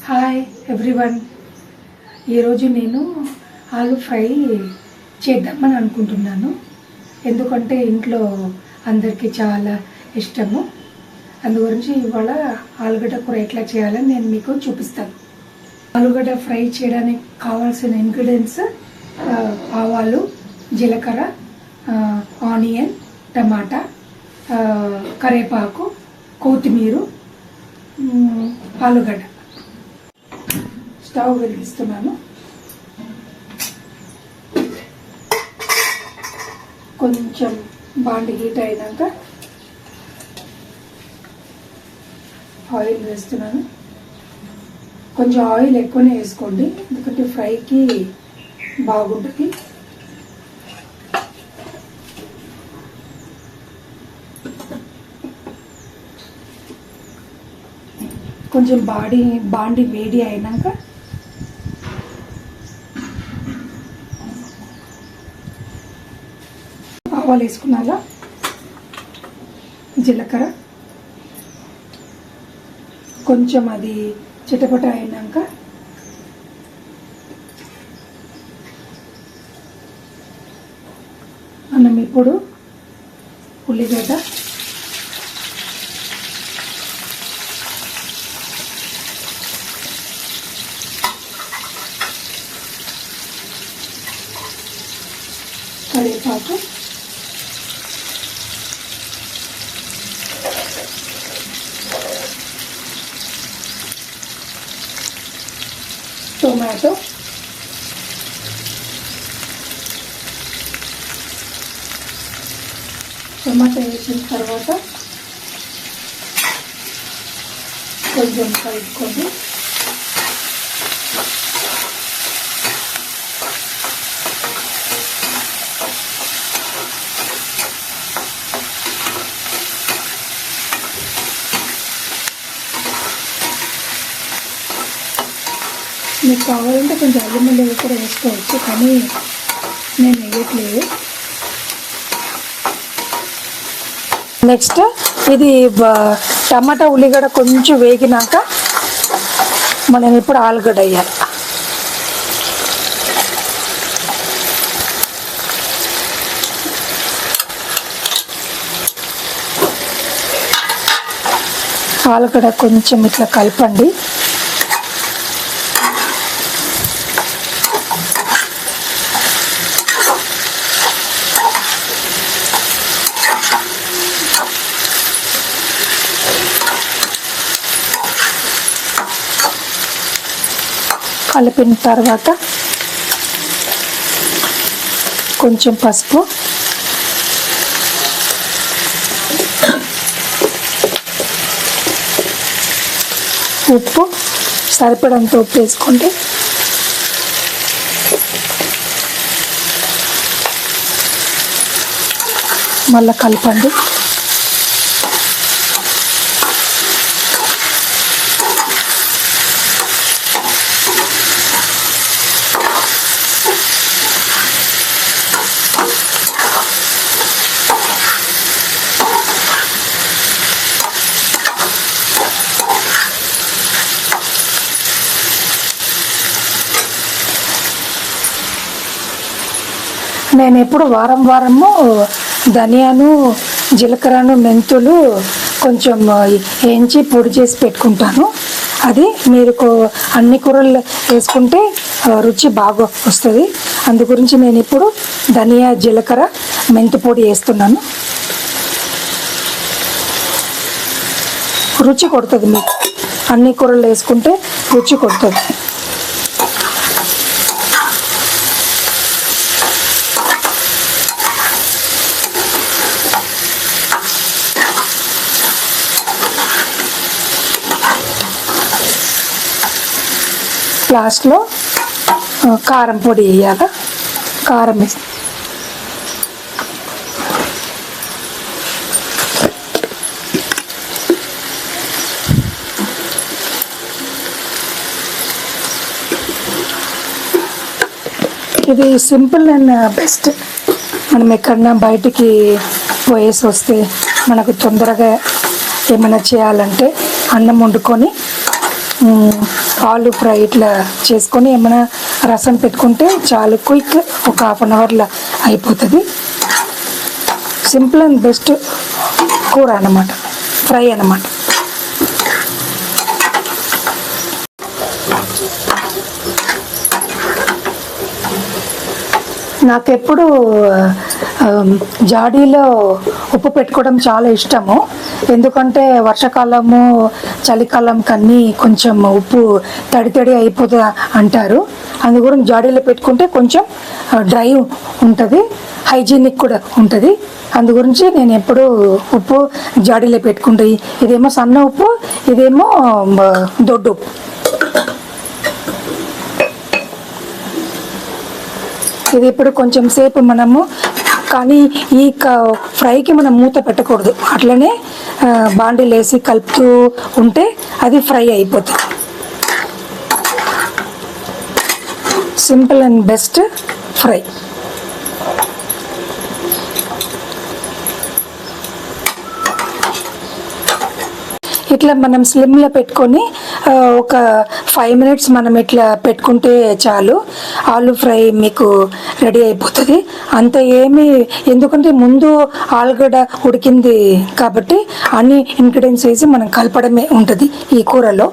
Hi everyone. ఈరోజు నేను ఆలు ఫ్రై చేద్దామని అనుకుంటున్నాను. ఎందుకంటే ఇంట్లో అందరికీ చాలా ఇష్టము. అందుగురించి ఇవాళ ఆలుగడ్డ కూర ఎట్లా చేయాలని నేను మీకు చూపిస్తాను. ఆలుగడ్డ ఫ్రై చేయడానికి కావాల్సిన ఇంగ్రీడియంట్స్ ఆవాలు, జీలకర్ర, ఆనియన్, టమాటా, కరివేపాకు, కొత్తిమీర, ఆలుగడ్డ. స్టవ్ వెలిగిస్తున్నాను. కొంచెం బాండి హీట్ అయినాక ఆయిల్ వేస్తున్నాను. కొంచెం ఆయిల్ ఎక్కువనే వేసుకోండి, ఎందుకంటే ఫ్రైకి బాగుంటుంది. కొంచెం బాండి వేడి అయినాక ఆవాలు వేసుకున్నాక జీలకర్ర కొంచెం అది చిటపట అయినాక మనం ఇప్పుడు ఉల్లిగడ్డ, కరివేపాకు, టొమాటో, టమాటా వేసిన తర్వాత కొంచెం కలుపుకొని మీకు కావాలంటే కొంచెం అల్లం వెల్లుల్లి కూడా వేసుకోవచ్చు, కానీ నేను వేయట్లేదు. నెక్స్ట్ ఇది టమాటా ఉల్లిగడ్డ కొంచెం వేగినాక మనం ఇప్పుడు ఆలుగడ్డ వేయాలి. ఆలుగడ్డ కొంచెం ఇట్లా కలపండి. కలిపిన తర్వాత కొంచెం పసుపు, ఉప్పు సరిపడంత ఉప్పు వేసుకోండి. మళ్ళీ కలపండి. నేను ఎప్పుడు వారము ధనియాను, జీలకర్రను, మెంతులు కొంచెం వేయించి పొడి చేసి పెట్టుకుంటాను. అది మీరు అన్ని కూరలు వేసుకుంటే రుచి బాగా వస్తుంది. అందు గురించి నేను ఇప్పుడు ధనియా, జీలకర్ర, మెంతు పొడి వేస్తున్నాను. రుచి కొడుతుంది, మీకు అన్ని కూరలు వేసుకుంటే రుచి కొడుతుంది. లాస్ట్లో కారం పొడి వేయాలి. కారం వేసి ఇది సింపుల్ అండ్ బెస్ట్. మనం ఎక్కడన్నా బయటికి పోయేసి వస్తే మనకు తొందరగా ఏమైనా చేయాలంటే అన్నం వండుకొని ఆలు ఫ్రై ఇట్లా చేసుకొని ఏమైనా రసం పెట్టుకుంటే చాలు, క్విక్ ఒక హాఫ్ అన్ అవర్లో అయిపోతుంది. సింపుల్ అండ్ బెస్ట్ కూర అన్నమాట, ఫ్రై అన్నమాట. నాకెప్పుడు జాడీలో ఉప్పు పెట్టుకోవడం చాలా ఇష్టము. ఎందుకంటే వర్షాకాలము చలికాలం కన్నీ కొంచెం ఉప్పు తడి అయిపోతుంది అంటారు. అందుగురించి జాడీలో పెట్టుకుంటే కొంచెం డ్రై ఉంటుంది, హైజీనిక్ కూడా ఉంటుంది. అందుగురించి నేను ఎప్పుడు ఉప్పు జాడీలో పెట్టుకుంటాయి. ఇదేమో సన్న ఉప్పు, ఇదేమో దొడ్డు ఉప్పు. ఇది ఇప్పుడు కొంచెం సేపు మనము, కానీ ఈ ఫ్రైకి మనం మూత పెట్టకూడదు, అట్లనే బాండీలు వేసి కలుపుతూ ఉంటే అది ఫ్రై అయిపోతుంది. Simple and best fry. ఇట్లా మనం స్లిమ్లో పెట్టుకొని ఒక 5 minutes మనం ఇట్లా పెట్టుకుంటే చాలు, ఆలు ఫ్రై మీకు రెడీ అయిపోతుంది. అంత ఏమి, ఎందుకంటే ముందు ఆలుగడ్డ ఉడికింది కాబట్టి అన్ని ఇంగ్రీడియంట్స్ వేసి మనం కలపడమే ఉంటుంది ఈ కూరలో.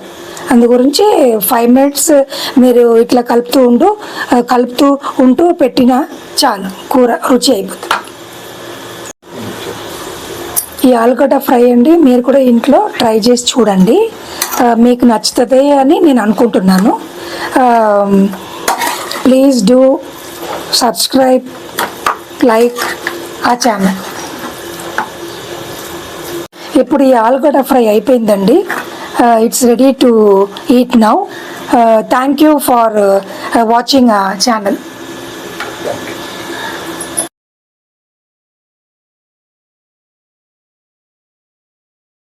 అందు గురించి 5 minutes మీరు ఇట్లా కలుపుతూ ఉంటూ పెట్టినా చాలు, కూర రుచి అయిపోతుంది. ఈ ఆలుగడ్డ ఫ్రై అండి, మీరు కూడా ఇంట్లో ట్రై చేసి చూడండి, మీకు నచ్చుతుంది అని నేను అనుకుంటున్నాను. ప్లీజ్ డూ సబ్స్క్రైబ్, లైక్ ఆ ఛానల్. ఇప్పుడు ఈ ఆలుగడ్డ ఫ్రై అయిపోయిందండి. It's ready to eat now. Thank you for watching ఆ ఛానల్.